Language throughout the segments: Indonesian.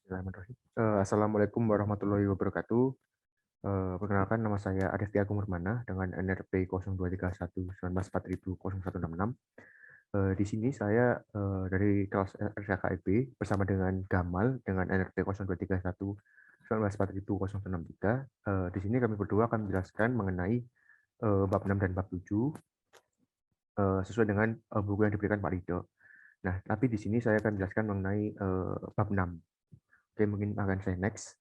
Bismillahirrahmanirrahim. Assalamualaikum warahmatullahi wabarakatuh. Perkenalkan, nama saya Arifki Agung Permana dengan NRP 023119400166. Di sini saya dari kelas RKIP bersama dengan Gamal dengan NRP 023119400163. Di sini kami berdua akan menjelaskan mengenai bab 6 dan bab 7 sesuai dengan buku yang diberikan Pak Rido. Nah, tapi di sini saya akan menjelaskan mengenai bab 6. Oke, mungkin akan saya next.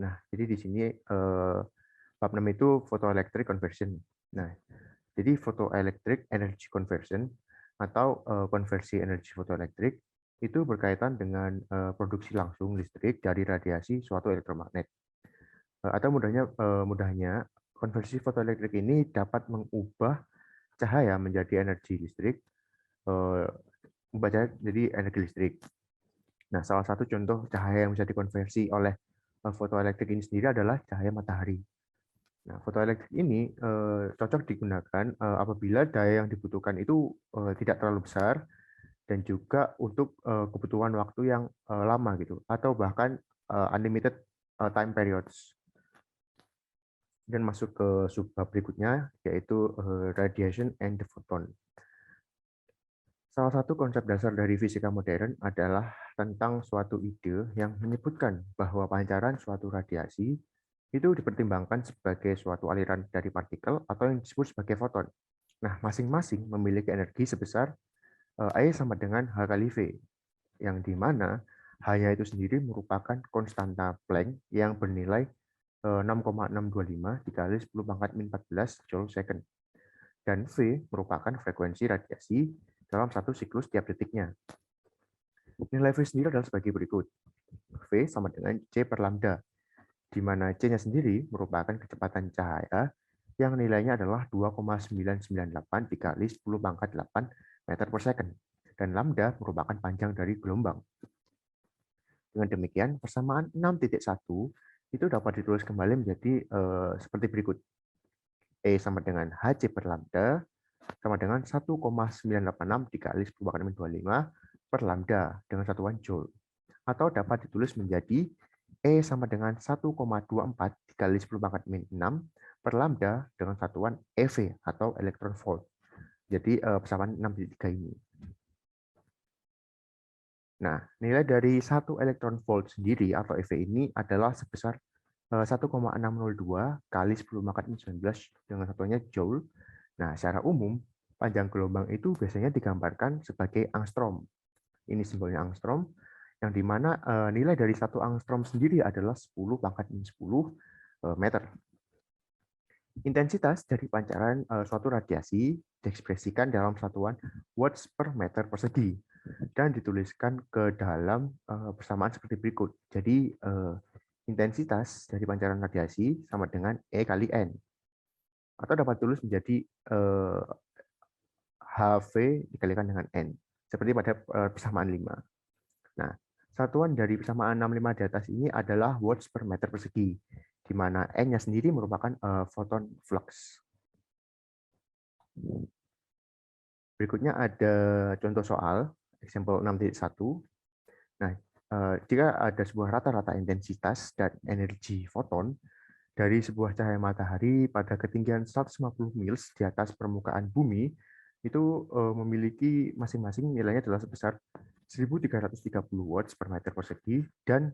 Nah, jadi di sini bab 6 itu photoelectric conversion. Nah, jadi photoelectric energy conversion atau konversi energi fotoelektrik itu berkaitan dengan produksi langsung listrik dari radiasi suatu elektromagnet. Atau mudahnya konversi fotoelektrik ini dapat mengubah cahaya menjadi energi listrik, membaca jadi energi listrik. Nah, salah satu contoh cahaya yang bisa dikonversi oleh fotoelektrik ini sendiri adalah cahaya matahari. Nah, fotoelektrik ini cocok digunakan apabila daya yang dibutuhkan itu tidak terlalu besar dan juga untuk kebutuhan waktu yang lama gitu, atau bahkan unlimited time periods. Dan masuk ke subbab berikutnya, yaitu radiation and the photon. Salah satu konsep dasar dari fisika modern adalah tentang suatu ide yang menyebutkan bahwa pancaran suatu radiasi itu dipertimbangkan sebagai suatu aliran dari partikel atau yang disebut sebagai foton. Nah, masing-masing memiliki energi sebesar E sama dengan H kali V, yang di mana H-nya itu sendiri merupakan konstanta Planck yang bernilai 6,625 dikali 10 pangkat min 14 joule second. Dan V merupakan frekuensi radiasi dalam satu siklus tiap detiknya. Nilai V sendiri adalah sebagai berikut. V sama dengan C per lambda, di mana C-nya sendiri merupakan kecepatan cahaya yang nilainya adalah 2,998 dikali 10 pangkat 8 meter per second. Dan lambda merupakan panjang dari gelombang. Dengan demikian, persamaan 6.1 itu dapat ditulis kembali menjadi seperti berikut. E sama dengan HC per lambda sama dengan 1,986 dikali 10 pangkat 25 per lambda dengan satuan joule. Atau dapat ditulis menjadi E sama dengan 1,24 dikali 10 pangkat min 6 per lambda dengan satuan EV atau elektron volt. Jadi persamaan 6.3 ini. Nah, nilai dari 1 elektron volt sendiri atau EV ini adalah sebesar 1,602 kali 10 pangkat min 19 dengan satuannya joule. Nah, secara umum, panjang gelombang itu biasanya digambarkan sebagai angstrom. Ini simbolnya angstrom, yang dimana nilai dari 1 angstrom sendiri adalah 10 pangkat min 10 meter. Intensitas dari pancaran suatu radiasi diekspresikan dalam satuan watts per meter persegi dan dituliskan ke dalam persamaan seperti berikut. Jadi intensitas dari pancaran radiasi sama dengan E kali N. Atau dapat tulis menjadi HV dikalikan dengan N. Seperti pada persamaan 5. Nah, satuan dari persamaan 65 di atas ini adalah watts per meter persegi, di mana N-nya sendiri merupakan photon flux. Berikutnya ada contoh soal, example 6.1. Nah, jika ada sebuah rata-rata intensitas dan energi foton dari sebuah cahaya matahari pada ketinggian 150 mils di atas permukaan bumi, itu memiliki masing-masing nilainya adalah sebesar 1.330 watts per meter persegi dan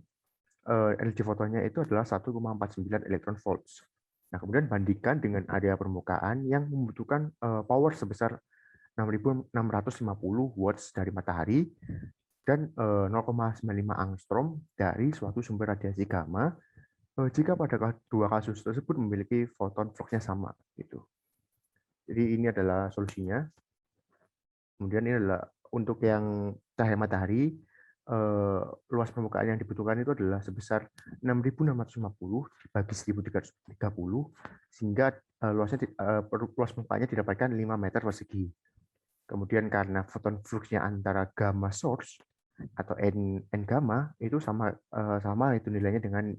energi fotonnya itu adalah 1,49 elektron volts. Nah, kemudian bandingkan dengan area permukaan yang membutuhkan power sebesar 6.650 watts dari matahari dan 0,95 angstrom dari suatu sumber radiasi gamma jika pada dua kasus tersebut memiliki foton fluxnya sama gitu. Jadi ini adalah solusinya. Kemudian ini adalah untuk yang cahaya matahari, luas permukaan yang dibutuhkan itu adalah sebesar 6.650 dibagi 1.330 sehingga luas permukaannya didapatkan 5 meter persegi. Kemudian karena foton fluxnya antara gamma source atau n gamma itu sama itu nilainya dengan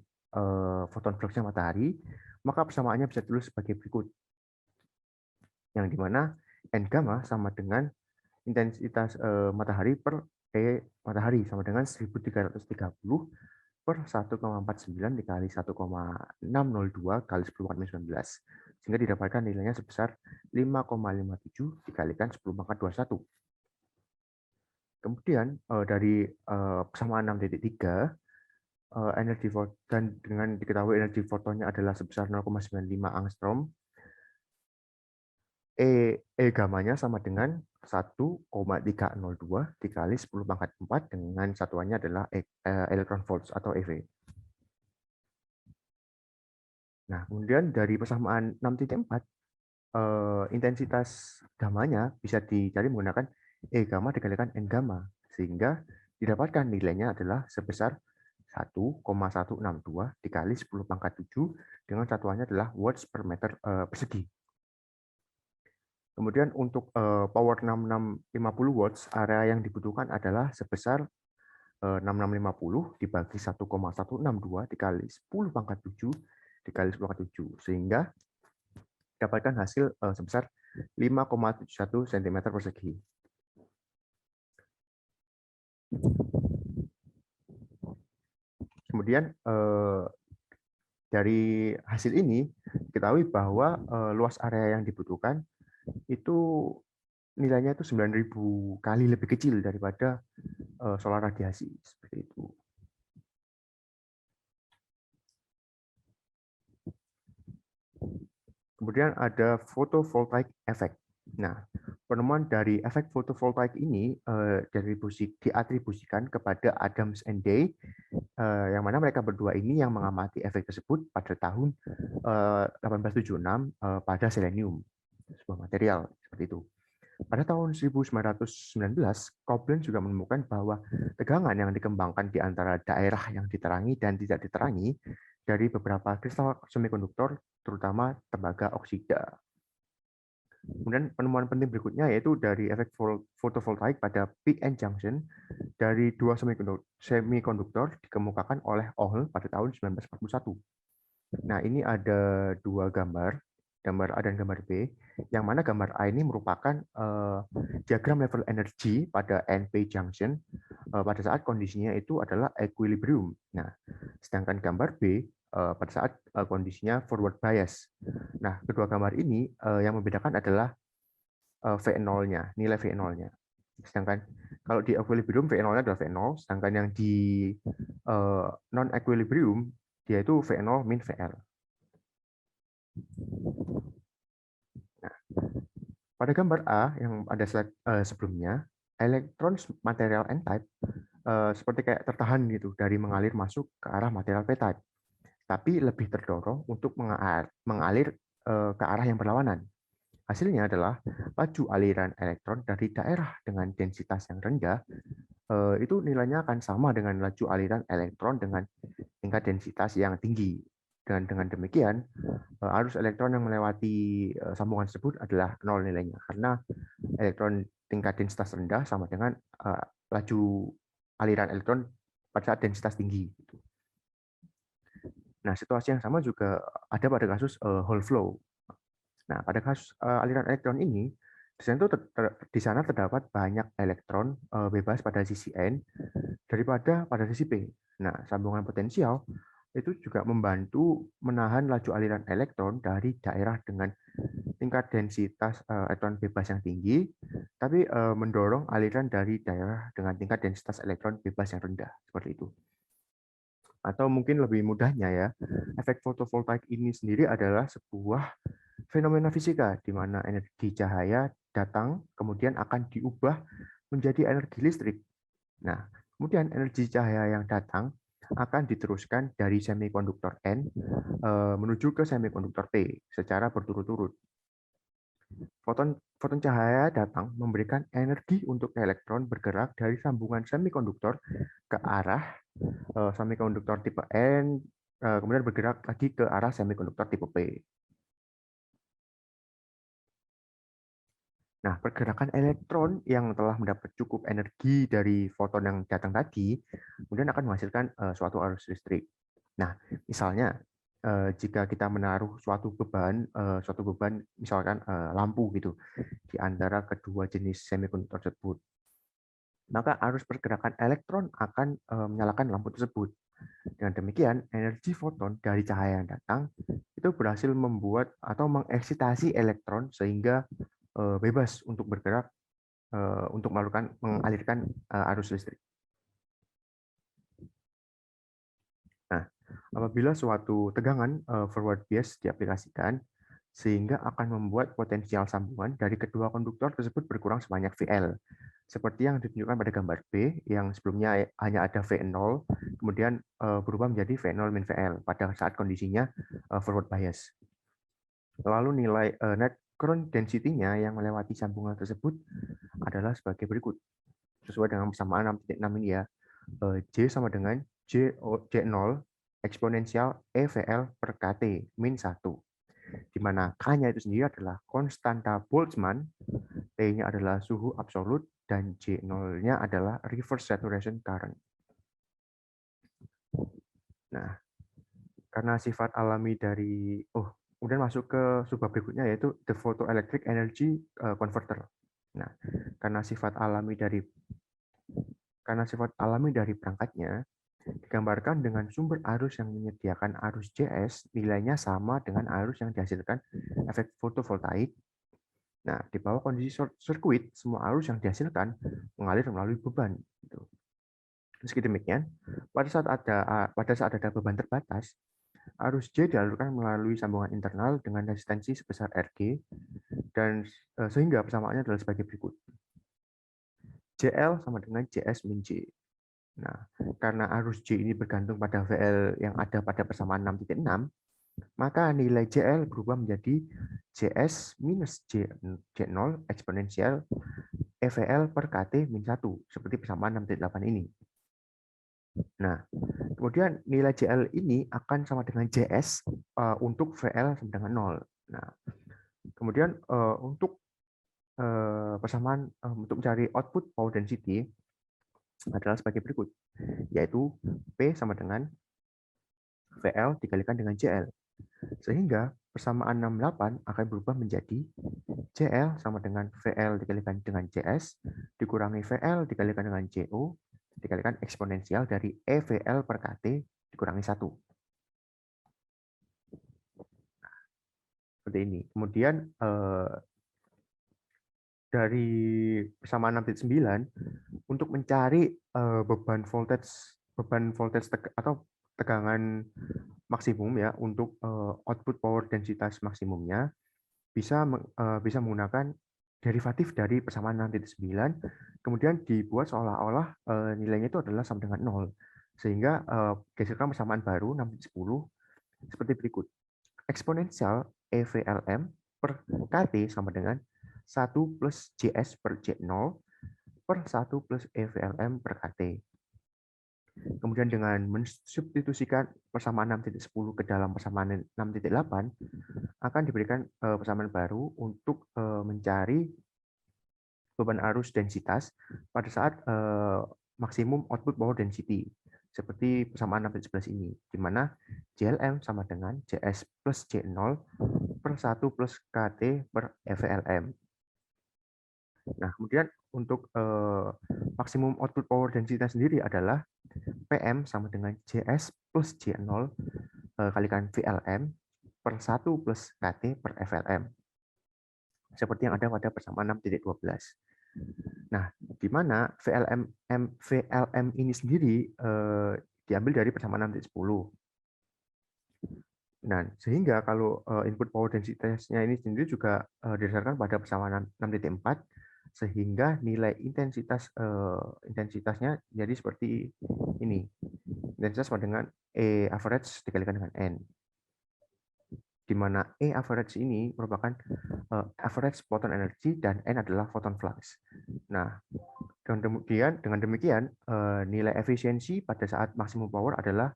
foton fluxnya matahari, maka persamaannya bisa ditulis sebagai berikut. Yang dimana n gamma sama dengan intensitas matahari per E matahari sama dengan 1330 per 1,49 dikali 1,602 kali 10 pangkat 19. Sehingga didapatkan nilainya sebesar 5,57 dikalikan 10 pangkat 21. Kemudian dari persamaan 6.3, energi dan dengan diketahui energi fotonnya adalah sebesar 0,95 angstrom, E gamanya sama dengan 1,302 dikali 10 pangkat 4 dengan satuannya adalah elektron volts atau EV. Nah, kemudian dari persamaan 6.4, intensitas gamanya bisa dicari menggunakan E gamma dikalikan N gamma, sehingga didapatkan nilainya adalah sebesar 1,162 dikali 10 pangkat 7 dengan satuannya adalah watts per meter persegi. Kemudian untuk power 6650 watts, area yang dibutuhkan adalah sebesar 6650 dibagi 1,162 dikali 10 pangkat 7 dikali 10 pangkat 7, sehingga dapatkan hasil sebesar 5,71 cm persegi. Kemudian dari hasil ini diketahui bahwa luas area yang dibutuhkan itu nilainya itu 9.000 kali lebih kecil daripada solar radiasi, seperti itu. Kemudian ada photovoltaic effect. Nah, penemuan dari efek fotovoltaik ini diatribusikan kepada Adams and Day, yang mana mereka berdua ini yang mengamati efek tersebut pada tahun 1876 pada selenium, sebuah material seperti itu. Pada tahun 1919, Koblenz juga menemukan bahwa tegangan yang dikembangkan di antara daerah yang diterangi dan tidak diterangi dari beberapa kristal semikonduktor, terutama tembaga oksida. Kemudian penemuan penting berikutnya yaitu dari efek fotovoltaik pada PN junction dari dua semikonduktor dikemukakan oleh Ohl pada tahun 1941. Nah, ini ada dua gambar A dan gambar B, yang mana gambar A ini merupakan diagram level energi pada NP junction pada saat kondisinya itu adalah equilibrium. Nah, sedangkan gambar B pada saat kondisinya forward bias. Nah, kedua gambar ini yang membedakan adalah V0-nya, nilai V0-nya. Sedangkan kalau di equilibrium V0-nya adalah V0, sedangkan yang di non-equilibrium dia itu V0 min VL. Nah, pada gambar A yang ada slide sebelumnya, elektron material N-type seperti kayak tertahan gitu dari mengalir masuk ke arah material P-type, tapi lebih terdorong untuk mengalir ke arah yang berlawanan. Hasilnya adalah laju aliran elektron dari daerah dengan densitas yang rendah itu nilainya akan sama dengan laju aliran elektron dengan tingkat densitas yang tinggi. Dan dengan demikian, arus elektron yang melewati sambungan tersebut adalah nol nilainya, karena elektron tingkat densitas rendah sama dengan laju aliran elektron pada saat densitas tinggi. Nah, situasi yang sama juga ada pada kasus Hall flow. Nah, pada kasus aliran elektron ini, di sana terdapat banyak elektron bebas pada sisi N daripada pada sisi P. Nah, sambungan potensial itu juga membantu menahan laju aliran elektron dari daerah dengan tingkat densitas elektron bebas yang tinggi, tapi mendorong aliran dari daerah dengan tingkat densitas elektron bebas yang rendah, seperti itu. Atau mungkin lebih mudahnya ya, efek fotovoltaik ini sendiri adalah sebuah fenomena fisika di mana energi cahaya datang kemudian akan diubah menjadi energi listrik. Nah, kemudian energi cahaya yang datang akan diteruskan dari semikonduktor N menuju ke semikonduktor P secara berturut-turut. Foton cahaya datang memberikan energi untuk elektron bergerak dari sambungan semikonduktor ke arah semikonduktor tipe N, kemudian bergerak lagi ke arah semikonduktor tipe P. Nah, pergerakan elektron yang telah mendapat cukup energi dari foton yang datang tadi, kemudian akan menghasilkan suatu arus listrik. Nah, misalnya jika kita menaruh suatu beban misalkan lampu gitu di antara kedua jenis semikonduktor tersebut. maka arus pergerakan elektron akan menyalakan lampu tersebut. Dengan demikian, energi foton dari cahaya yang datang itu berhasil membuat atau mengeksitasi elektron sehingga bebas untuk bergerak untuk mengalirkan arus listrik. Nah, apabila suatu tegangan forward bias diaplikasikan, sehingga akan membuat potensial sambungan dari kedua konduktor tersebut berkurang sebanyak VL. Seperti yang ditunjukkan pada gambar B, yang sebelumnya hanya ada V0, kemudian berubah menjadi V0 min VL pada saat kondisinya forward bias. Lalu nilai net current density-nya yang melewati sambungan tersebut adalah sebagai berikut. Sesuai dengan persamaan 6.6 ini ya, J sama dengan J0 eksponensial EVL per KT min 1. Di mana K-nya itu sendiri adalah konstanta Boltzmann, T-nya adalah suhu absolut, dan J0-nya adalah reverse saturation current. Nah, karena sifat alami dari, kemudian masuk ke subbab berikutnya yaitu the photoelectric energy converter. Nah, karena sifat alami dari perangkatnya, digambarkan dengan sumber arus yang menyediakan arus JS, nilainya sama dengan arus yang dihasilkan efek fotovoltaik. Nah, di bawah kondisi short circuit, semua arus yang dihasilkan mengalir melalui beban. Meski demikian, pada saat ada beban terbatas, arus J dialurkan melalui sambungan internal dengan resistensi sebesar Rg, dan sehingga persamaannya adalah sebagai berikut. JL sama dengan JS min J. Nah, karena arus J ini bergantung pada VL yang ada pada persamaan 6.6, maka nilai JL berubah menjadi JS minus J0 eksponensial EVL per KT min 1, seperti persamaan 6.8 ini. Nah, kemudian nilai JL ini akan sama dengan JS untuk VL sama dengan 0. Nah, kemudian untuk persamaan untuk mencari output power density adalah sebagai berikut, yaitu P sama dengan VL dikalikan dengan JL. Sehingga persamaan 68 akan berubah menjadi JL sama dengan VL dikalikan dengan JS, dikurangi VL dikalikan dengan JO, dikalikan eksponensial dari EVL per KT dikurangi 1. Seperti ini. Kemudian dari persamaan 6.9 untuk mencari beban voltage atau tegangan maksimum ya untuk output power densitas maksimumnya bisa menggunakan derivatif dari persamaan 6.9, kemudian dibuat seolah-olah nilainya itu adalah sama dengan 0, sehingga geserkan persamaan baru 6.10 seperti berikut. Eksponensial EVLM per KT sama dengan 1 plus JS per J0 per 1 plus EVLM per KT. Kemudian dengan mensubstitusikan persamaan 6.10 ke dalam persamaan 6.8, akan diberikan persamaan baru untuk mencari beban arus densitas pada saat maksimum output power density, seperti persamaan 6.11 ini, di mana JLM sama dengan JS plus J0 per 1 plus KT per EVLM. Nah, kemudian untuk maksimum output power density sendiri adalah PM sama dengan JS plus J0 kalikan VLM per 1 plus KT per FLM. Seperti yang ada pada persamaan 6.12. Nah, di mana VLM ini sendiri diambil dari persamaan 6.10. Nah, sehingga kalau input power density-nya ini sendiri juga didasarkan pada persamaan 6.4, sehingga nilai intensitasnya jadi seperti ini. Intensitas sama dengan E average dikalikan dengan N. Di mana E average ini merupakan average photon energy dan N adalah photon flux. Nah, dengan demikian nilai efisiensi pada saat maksimum power adalah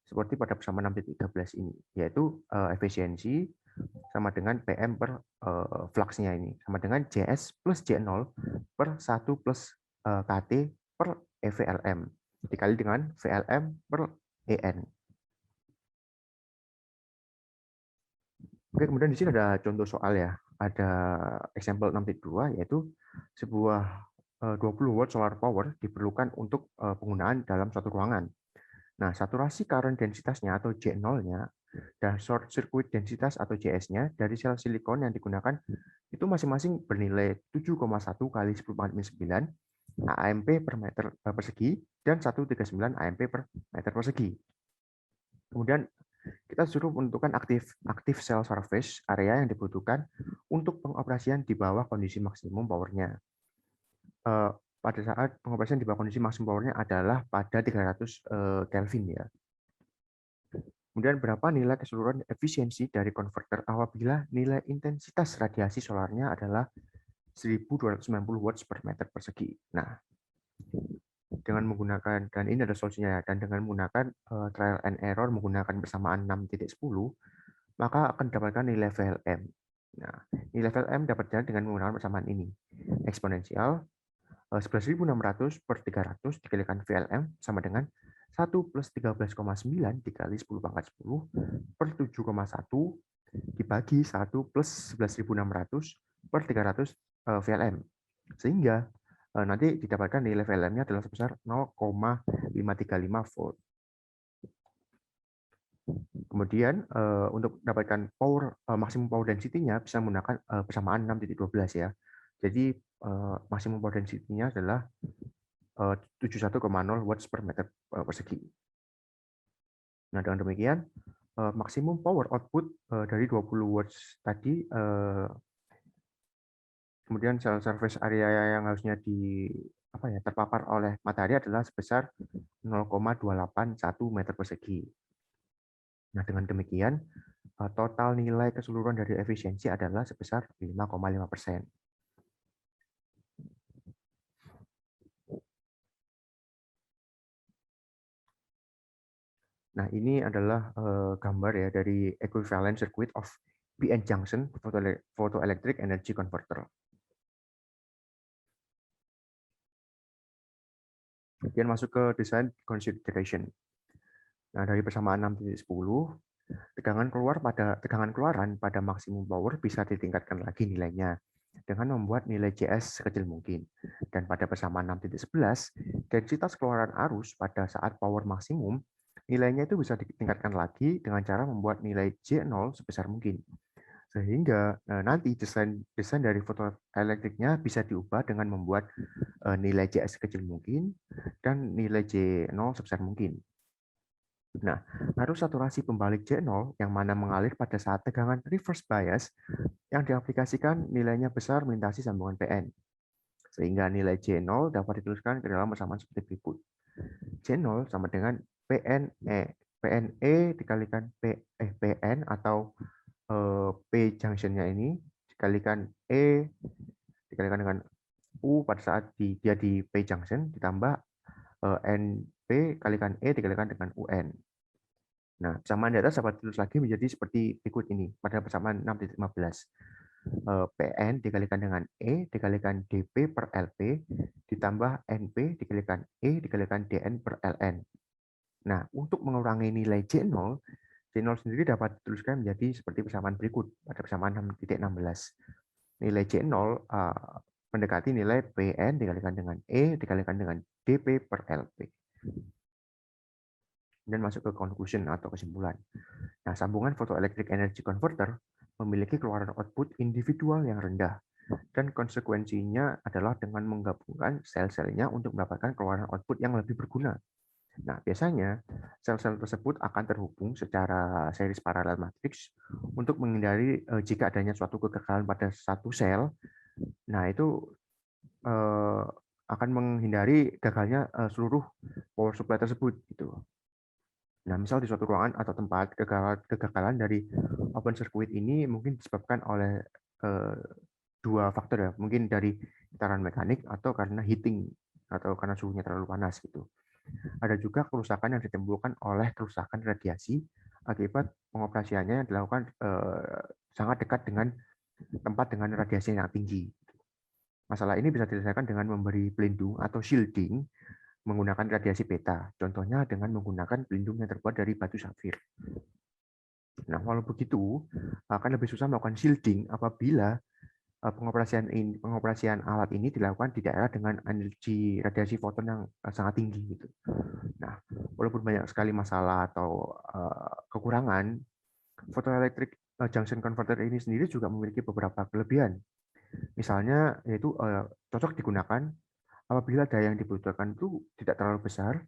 seperti pada persamaan 6.13 ini, yaitu efisiensi sama dengan PM per fluxnya ini, sama dengan JS plus J0 per 1 plus KT per EVLM, dikali dengan VLM per EN. Oke, kemudian di sini ada contoh soal ya, ada example 6.2, yaitu sebuah 20 watt solar power diperlukan untuk penggunaan dalam suatu ruangan. Nah, saturasi current densitasnya atau J0-nya dan short circuit densitas atau JS-nya dari sel silikon yang digunakan itu masing-masing bernilai 7,1 kali 10⁻⁹ AMP per meter persegi dan 139 AMP per meter persegi. Kemudian kita suruh menentukan aktif cell surface area yang dibutuhkan untuk pengoperasian di bawah kondisi maksimum powernya. Pada saat pengoperasian di bawah kondisi maksimum powernya adalah pada 300 Kelvin ya. Kemudian berapa nilai keseluruhan efisiensi dari konverter apabila nilai intensitas radiasi solarnya adalah 1290 watts per meter persegi. Nah, dengan menggunakan, dan ini ada solusinya ya, dan dengan menggunakan trial and error menggunakan persamaan 6.10, maka akan didapatkan nilai VLM. Nah, nilai VLM dapatnya dengan menggunakan persamaan ini. Eksponensial 11.600 per 300 dikalikan VLM sama dengan 1 plus 13,9 dikali 10 pangkat 10 per 7,1 dibagi 1 plus 11.600 per 300 VLM. Sehingga nanti didapatkan nilai VLM-nya adalah sebesar 0,535 volt. Kemudian untuk mendapatkan power maksimum power density-nya bisa menggunakan persamaan 6.12 ya. Jadi maksimum power density-nya adalah 71,0 watts per meter persegi. Nah, dengan demikian maksimum power output dari 20 watts tadi, kemudian cell surface area yang harusnya terpapar oleh matahari adalah sebesar 0,281 meter persegi. Nah, dengan demikian total nilai keseluruhan dari efisiensi adalah sebesar 5,5%. Nah, ini adalah gambar ya dari equivalent circuit of PN junction photoelectric energy converter. Kemudian masuk ke design consideration. Nah, dari persamaan 6.10, tegangan keluaran pada maksimum power bisa ditingkatkan lagi nilainya dengan membuat nilai JS sekecil mungkin. Dan pada persamaan 6.11, densitas keluaran arus pada saat power maksimum nilainya itu bisa ditingkatkan lagi dengan cara membuat nilai J0 sebesar mungkin. Sehingga nanti desain dari fotoelektriknya bisa diubah dengan membuat nilai JS sekecil mungkin dan nilai J0 sebesar mungkin. Nah, arus saturasi pembalik J0 yang mana mengalir pada saat tegangan reverse bias yang diaplikasikan nilainya besar melintasi sambungan PN. Sehingga nilai J0 dapat dituliskan ke dalam persamaan seperti berikut. J0 sama dengan PNE dikalikan PN atau P junction-nya ini dikalikan E dikalikan dengan U pada saat dia di P junction ditambah NP kalikan E dikalikan dengan UN. Nah, persamaan di atas dapat ditulis lagi menjadi seperti berikut ini pada persamaan 6.15. PN dikalikan dengan E dikalikan DP per LP ditambah NP dikalikan E dikalikan DN per LN. Nah, untuk mengurangi nilai J0, J0 sendiri dapat dituliskan menjadi seperti persamaan berikut pada persamaan 6.16. Nilai J0 mendekati nilai PN dikalikan dengan E dikalikan dengan DP per LP. Dan masuk ke conclusion atau kesimpulan. Nah, sambungan photoelectric energy converter memiliki keluaran output individual yang rendah, dan konsekuensinya adalah dengan menggabungkan sel-selnya untuk mendapatkan keluaran output yang lebih berguna. Nah, biasanya sel-sel tersebut akan terhubung secara series paralel matrix untuk menghindari jika adanya suatu kegagalan pada satu sel. Nah, itu akan menghindari gagalnya seluruh power supply tersebut gitu. Nah, misal di suatu ruangan atau tempat kegagalan dari open circuit ini mungkin disebabkan oleh dua faktor ya, mungkin dari getaran mekanik atau karena heating atau karena suhunya terlalu panas gitu. Ada juga kerusakan yang ditimbulkan oleh kerusakan radiasi akibat pengoperasiannya yang dilakukan sangat dekat dengan tempat dengan radiasi yang tinggi. Masalah ini bisa diselesaikan dengan memberi pelindung atau shielding menggunakan radiasi beta. Contohnya dengan menggunakan pelindung yang terbuat dari batu safir. Nah, walau begitu, akan lebih susah melakukan shielding apabila pengoperasian alat ini dilakukan di daerah dengan energi radiasi foton yang sangat tinggi gitu. Nah, walaupun banyak sekali masalah atau kekurangan, photoelectric junction converter ini sendiri juga memiliki beberapa kelebihan. Misalnya yaitu cocok digunakan apabila daya yang dibutuhkan itu tidak terlalu besar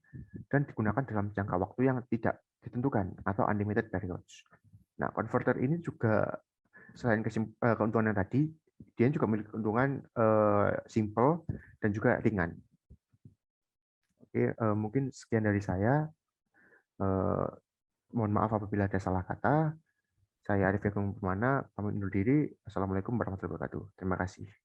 dan digunakan dalam jangka waktu yang tidak ditentukan atau unlimited periods. Nah, converter ini juga selain keuntungan yang tadi, dia juga memiliki keuntungan simple dan juga ringan. Oke, mungkin sekian dari saya. Mohon maaf apabila ada salah kata. Saya Arif Yakum Pamana, pamit undur diri. Assalamualaikum warahmatullahi wabarakatuh. Terima kasih.